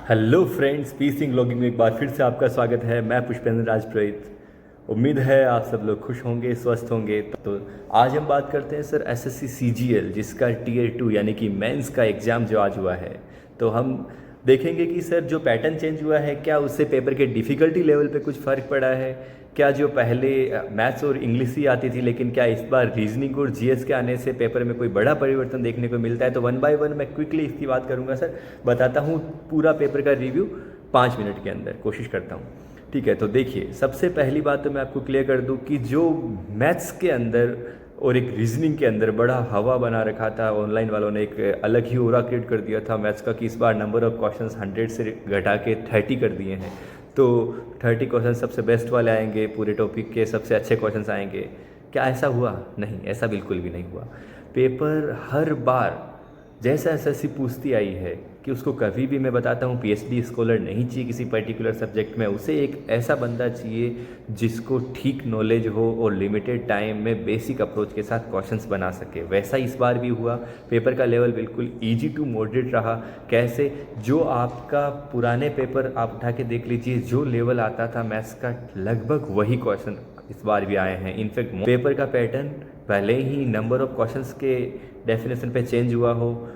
Hello friends, P Singh blogging में एक बार फिर से आपका स्वागत है। मैं पुष्पेंद्र राजपुरोहित। उम्मीद है आप सब लोग खुश होंगे, स्वस्थ होंगे। तो आज हम बात करते हैं सर एसएससी सीजीएल, जिसका टीयर 2 यानी कि मेंस का एग्ज़ाम जो आज हुआ है। तो हम देखेंगे कि सर जो पैटर्न चेंज हुआ है, क्या उससे पेपर के डिफ़िकल्टी लेवल पे कुछ फ़र्क पड़ा है। क्या जो पहले मैथ्स और इंग्लिश ही आती थी, लेकिन क्या इस बार रीजनिंग और जीएस के आने से पेपर में कोई बड़ा परिवर्तन देखने को मिलता है। तो वन बाय वन मैं क्विकली इसकी बात करूंगा सर, बताता हूँ पूरा पेपर का रिव्यू 5 मिनट के अंदर, कोशिश करता हूँ। ठीक है, तो देखिए, सबसे पहली बात तो मैं आपको क्लियर कर दूँ कि जो मैथ्स के अंदर और एक रीजनिंग के अंदर बड़ा हवा बना रखा था, ऑनलाइन वालों ने एक अलग ही ओरा क्रिएट कर दिया था मैथ्स का कि इस बार नंबर ऑफ़ क्वेश्चंस 100 से घटा के 30 कर दिए हैं। तो 30 क्वेश्चन सबसे बेस्ट वाले आएंगे, पूरे टॉपिक के सबसे अच्छे क्वेश्चंस आएंगे। क्या ऐसा हुआ? नहीं, ऐसा बिल्कुल भी नहीं हुआ। पेपर हर बार जैसा एसएससी पूछती आई है कि उसको कभी भी, मैं बताता हूँ, पीएचडी स्कॉलर नहीं चाहिए किसी पर्टिकुलर सब्जेक्ट में। उसे एक ऐसा बंदा चाहिए जिसको ठीक नॉलेज हो और लिमिटेड टाइम में बेसिक अप्रोच के साथ क्वेश्चंस बना सके। वैसा इस बार भी हुआ। पेपर का लेवल बिल्कुल इजी टू मॉडरेट रहा। कैसे? जो आपका पुराने पेपर आप उठा के देख लीजिए, जो लेवल आता था मैथ्स का, लगभग वही क्वेश्चन इस बार भी आए हैं। इनफैक्ट पेपर का पैटर्न भले ही नंबर ऑफ क्वेश्चंस के डेफिनेशन पे चेंज हुआ हो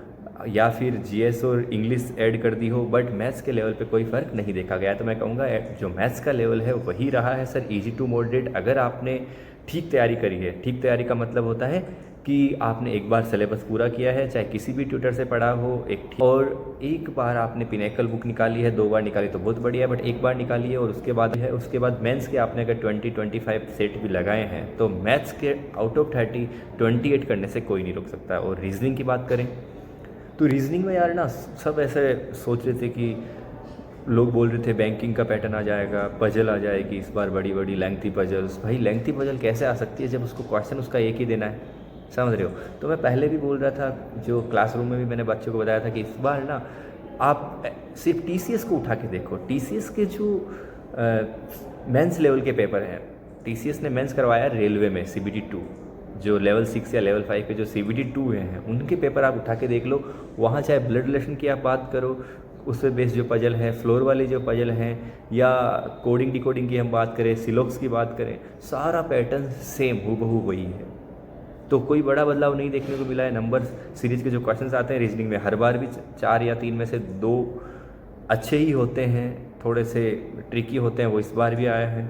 या फिर जीएस और इंग्लिश ऐड कर दी हो, बट मैथ्स के लेवल पे कोई फ़र्क नहीं देखा गया। तो मैं कहूँगा जो मैथ्स का लेवल है वही रहा है सर, इजी टू मॉडरेट। अगर आपने ठीक तैयारी करी है, ठीक तैयारी का मतलब होता है कि आपने एक बार सिलेबस पूरा किया है, चाहे किसी भी ट्यूटर से पढ़ा हो, और एक बार आपने पिनेकल बुक निकाली है, 2 बार निकाली तो बहुत बढ़िया है, बट एक बार निकाली है और उसके बाद मेंस के आपने अगर 20-25 सेट भी लगाए हैं, तो मैथ्स के आउट ऑफ 30 28 करने से कोई नहीं रोक सकता। और रीजनिंग की बात करें तो रीजनिंग में यार ना, सब ऐसे सोच रहे थे कि लोग बोल रहे थे बैंकिंग का पैटर्न आ जाएगा, पजल आ जाएगी इस बार, बड़ी बड़ी लेंथी पजल्स। भाई लेंथी पजल कैसे आ सकती है जब उसको क्वेश्चन उसका एक ही देना है, समझ रहे हो? तो मैं पहले भी बोल रहा था, जो क्लासरूम में भी मैंने बच्चों को बताया था कि इस बार ना आप सिर्फ टीसीएस को उठा के देखो। टीसीएस के जो मेंस लेवल के पेपर हैं, टीसीएस ने मेंस करवाया रेलवे में सीबीटी 2, जो लेवल 6 या लेवल 5 के जो सीबीटी 2 हैं, उनके पेपर आप उठा के देख लो। वहाँ चाहे ब्लड रिलेशन की आप बात करो, उस पर बेस्ड जो पजल है, फ्लोर वाली जो पजल हैं, या कोडिंग डिकोडिंग की हम बात करें, सिलोक्स की बात करें, सारा पैटर्न सेम हूबहू वही है। तो कोई बड़ा बदलाव नहीं देखने को मिला है। नंबर सीरीज के जो क्वेश्चंस आते हैं रीजनिंग में, हर बार भी 4 या 3 में से 2 अच्छे ही होते हैं, थोड़े से ट्रिकी होते हैं, वो इस बार भी आया है।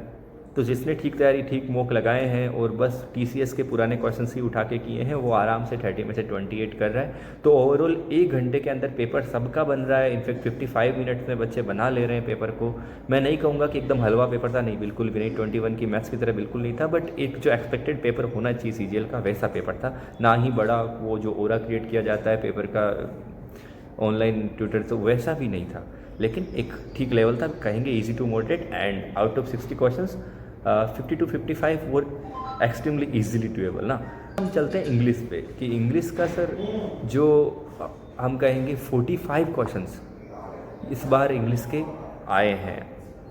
तो जिसने ठीक तैयारी, ठीक मॉक लगाए हैं और बस टीसीएस के पुराने क्वेश्चंस ही उठा के किए हैं, वो आराम से 30 में से 28 कर रहा है। तो ओवरऑल 1 घंटे के अंदर पेपर सबका बन रहा है। इनफैक्ट 55 मिनट्स में बच्चे बना ले रहे हैं पेपर को। मैं नहीं कहूँगा कि एकदम हलवा पेपर था, नहीं, बिल्कुल भी नहीं। 21 की मैथ्स की तरह बिल्कुल नहीं था, बट एक जो एक्सपेक्टेड पेपर होना चाहिए सीजीएल का, वैसा पेपर था। ना ही बड़ा वो जो ओरा क्रिएट किया जाता है पेपर का ऑनलाइन ट्यूटर, तो वैसा भी नहीं था, लेकिन एक ठीक लेवल था, कहेंगे easy to moderate. And out of 60 questions 50 to 55 वो एक्सट्रीमली ईजिली डूएबल ना। हम चलते हैं इंग्लिश पे कि इंग्लिश का सर जो हम कहेंगे 45 क्वेश्चंस इस बार इंग्लिश के आए हैं।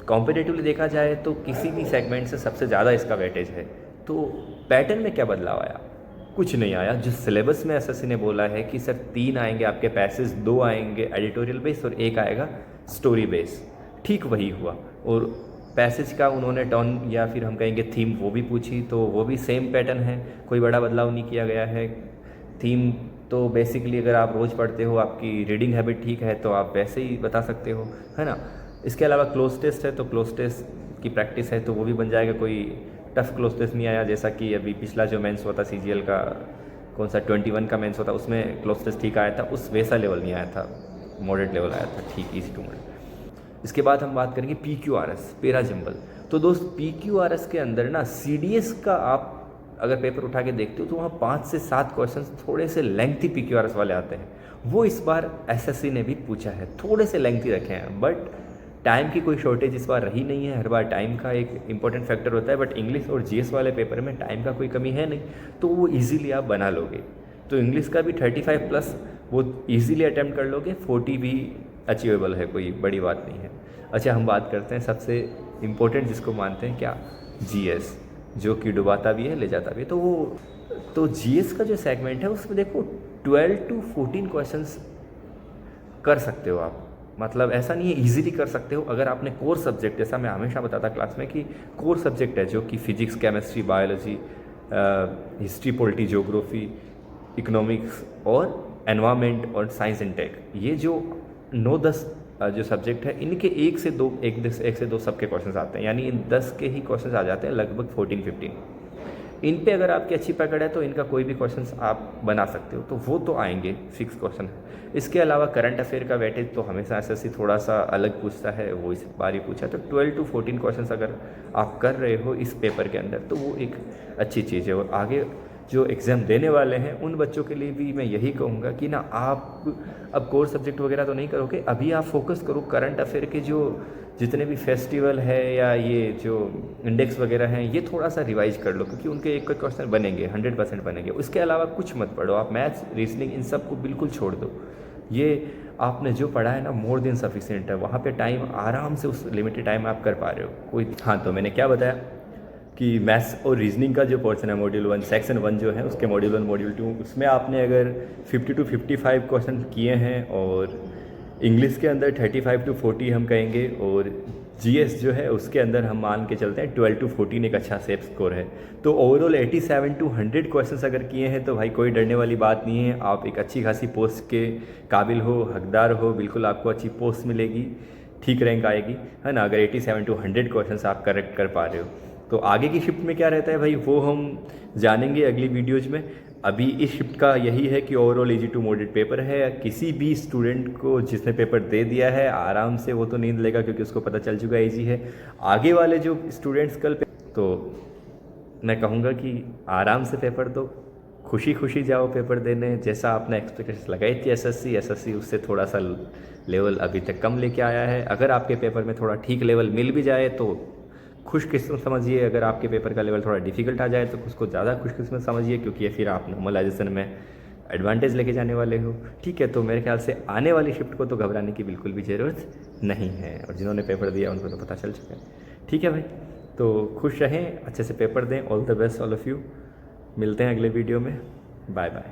कॉम्पिटेटिवली देखा जाए तो किसी भी सेगमेंट से सबसे ज़्यादा इसका वेटेज है। तो पैटर्न में क्या बदलाव आया? कुछ नहीं आया। जो सिलेबस में एसएससी ने बोला है कि सर 3 आएंगे आपके पैसेज, 2 आएंगे एडिटोरियल बेस और 1 आएगा स्टोरी बेस, ठीक वही हुआ। और पैसेज का उन्होंने टर्न या फिर हम कहेंगे थीम, वो भी पूछी, तो वो भी सेम पैटर्न है, कोई बड़ा बदलाव नहीं किया गया है। थीम तो बेसिकली अगर आप रोज़ पढ़ते हो, आपकी रीडिंग हैबिट ठीक है, तो आप वैसे ही बता सकते हो, है ना। इसके अलावा क्लोज टेस्ट है, तो क्लोज टेस्ट की प्रैक्टिस है, तो वो भी बन जाएगा। कोई टफ क्लोज टेस्ट नहीं आया, जैसा कि अभी पिछला जो मेंस हुआ था सीजीएल का, कौन सा 21 का मेंस होता, उसमें क्लोज टेस्ट ठीक आया था, उस वैसा लेवल नहीं आया था, मॉडरेट लेवल आया था, ठीक, ईजी टू मॉडरेट। इसके बाद हम बात करेंगे पीक्यूआरएस, पेरा जंबल। तो दोस्त पीक्यूआरएस के अंदर ना सीडीएस का आप अगर पेपर उठा के देखते हो तो वहाँ 5 से 7 क्वेश्चन थोड़े से लेंथी पीक्यूआरएस वाले आते हैं। वो इस बार एसएससी ने भी पूछा है, थोड़े से लेंथी रखे हैं, बट टाइम की कोई शॉर्टेज इस बार रही नहीं है। हर बार टाइम का एक इंपॉर्टेंट फैक्टर होता है, बट इंग्लिश और जीएस वाले पेपर में टाइम का कोई कमी है नहीं, तो वो ईजिली आप बना लोगे। तो इंग्लिश का भी 35 प्लस वो ईजिली अटैम्प्ट कर लोगे, 40 भी अचीवेबल है, कोई बड़ी बात नहीं है। अच्छा, हम बात करते हैं सबसे इम्पोर्टेंट जिसको मानते हैं, क्या? जीएस, जो कि डुबाता भी है, ले जाता भी है। तो जीएस का जो सेगमेंट है उसमें देखो 12 to 14 क्वेश्चंस कर सकते हो आप, मतलब ऐसा नहीं है, इजीली कर सकते हो अगर आपने कोर सब्जेक्ट, जैसा मैं हमेशा बताता क्लास में कि कोर सब्जेक्ट है जो कि physics, chemistry, biology, history, polity, geography, economics और एनवायरनमेंट और साइंस एंड टेक, ये जो 9-10 जो सब्जेक्ट है, इनके एक से दो सबके क्वेश्चंस आते हैं, यानी इन 10 के ही क्वेश्चंस आ जाते हैं लगभग 14-15। इन पे अगर आपकी अच्छी पकड़ है तो इनका कोई भी क्वेश्चंस आप बना सकते हो, तो वो तो आएंगे, फिक्स क्वेश्चन है। इसके अलावा करंट अफेयर का वेटेज तो हमेशा एसएससी थोड़ा सा अलग पूछता है, वो इस बार ही पूछा, तो 12-14 क्वेश्चंस अगर आप कर रहे हो इस पेपर के अंदर तो वो एक अच्छी चीज़ है। और आगे जो एग्ज़ाम देने वाले हैं उन बच्चों के लिए भी मैं यही कहूँगा कि ना, आप अब कोर सब्जेक्ट वगैरह तो नहीं करोगे, अभी आप फोकस करो करंट अफेयर के जो जितने भी फेस्टिवल है या ये जो इंडेक्स वगैरह हैं, ये थोड़ा सा रिवाइज कर लो, क्योंकि उनके एक क्वेश्चन बनेंगे, 100% बनेंगे। उसके अलावा कुछ मत पढ़ो, आप मैथ्स, रीजनिंग, इन सब को बिल्कुल छोड़ दो। ये आपने जो पढ़ा है ना, मोर देन सफिशिएंट है, वहाँ पे टाइम आराम से, उस लिमिटेड टाइम आप कर पा रहे हो कोई। हाँ, तो मैंने क्या बताया कि मैथ्स और रीजनिंग का जो पोर्शन है मॉड्यूल 1 सेक्शन 1 जो है उसके मॉड्यूल 1 मॉड्यूल 2, उसमें आपने अगर 50-55 क्वेश्चन किए हैं, और इंग्लिश के अंदर 35-40 हम कहेंगे, और जीएस जो है उसके अंदर हम मान के चलते हैं 12-14 एक अच्छा सेफ स्कोर है। तो ओवरऑल 87-100 क्वेश्चंस अगर किए हैं तो भाई कोई डरने वाली बात नहीं है, आप एक अच्छी खासी पोस्ट के काबिल हो, हकदार हो, बिल्कुल आपको अच्छी पोस्ट मिलेगी, ठीक रैंक आएगी, है ना, अगर 87-100 क्वेश्चंस आप करेक्ट कर पा रहे हो। तो आगे की शिफ्ट में क्या रहता है भाई, वो हम जानेंगे अगली वीडियोज़ में। अभी इस शिफ्ट का यही है कि overall easy to moderate paper है, किसी भी स्टूडेंट को जिसने पेपर दे दिया है आराम से वो तो नींद लेगा, क्योंकि उसको पता चल चुका है इजी है। आगे वाले जो स्टूडेंट्स कल तो मैं कहूँगा कि आराम से पेपर दो, खुशी खुशी जाओ पेपर देने, जैसा आपने एक्सपेक्टेशन लगाई थी एसएससी उससे थोड़ा सा लेवल अभी तक कम लेके आया है। अगर आपके पेपर में थोड़ा ठीक लेवल मिल भी जाए तो खुशकिस्मत समझिए, अगर आपके पेपर का लेवल थोड़ा डिफिकल्ट आ जाए तो उसको ज़्यादा खुशकिस्मत समझिए, क्योंकि ये फिर आप नॉर्मलाइजेशन में एडवांटेज लेके जाने वाले हो। ठीक है, तो मेरे ख्याल से आने वाली शिफ्ट को तो घबराने की बिल्कुल भी ज़रूरत नहीं है, और जिन्होंने पेपर दिया उनको तो पता चल चुका है। ठीक है भाई, तो खुश रहें, अच्छे से पेपर दें, all the best all of you. मिलते हैं अगले वीडियो में, बाय बाय।